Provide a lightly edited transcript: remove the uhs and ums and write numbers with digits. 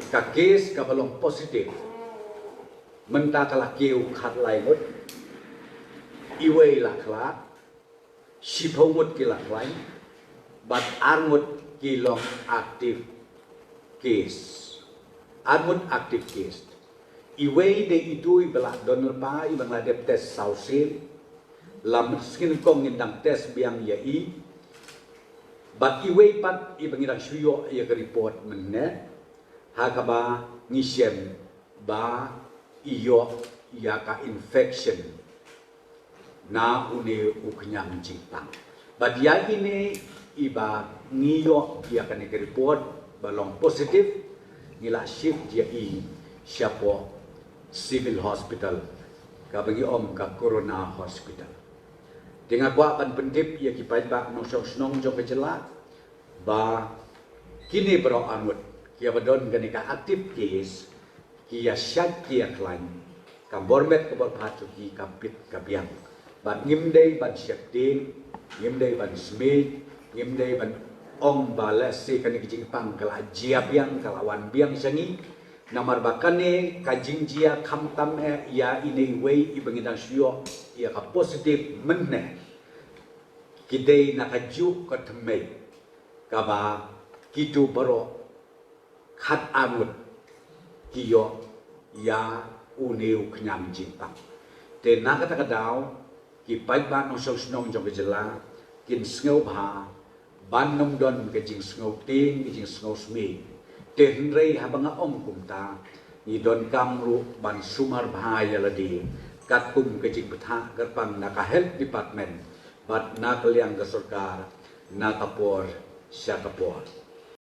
ka case ka balong positif menta kala kiu khat lai ngot iwei la kla shipomut ki la klai but armut ki long active case armut active case iwei de idui bela donal pa i bangladesh test sausil lam skin kong indang test biang ya i but iwei pat i bangirang suyo ya report menne hakaba ngisem ba iyo ya ka infection na une uknyang jingtang but ya ini iba ngiyo ya ka report balong positif ngila shift dia i siapo civil hospital ka bagi om ka corona hospital dengan kuat pan pendip ya kipai ba no snong jong kejela ba kini bro anut kia badon gani ka aktif case kia syak kia klain ka bormet ka bor patu ki kampit ka biang ban ngimdei ban syak tin ngimdei ban smith ngimdei ban ong balasi kani kijing pang kala jia biang kala wan biang sangi namar bakane ka jingjia khamtam ya ini wei ibangidang syo ya ka positif menne kidei nakaju ka thmei ka ba kitu baro khat amut kiyo ya uneu knyam jingpang te nakata kadau ki pai ban no snong jong kejela kin sngo bha ban nom don ke jing sngo ting ke jing sngo sme te hnrei habanga om kumta ni don kamru ban sumar bha ya ladi kat kum ke jing betha garpang naka health department bat nak liang ke sarkar nakapor syakapor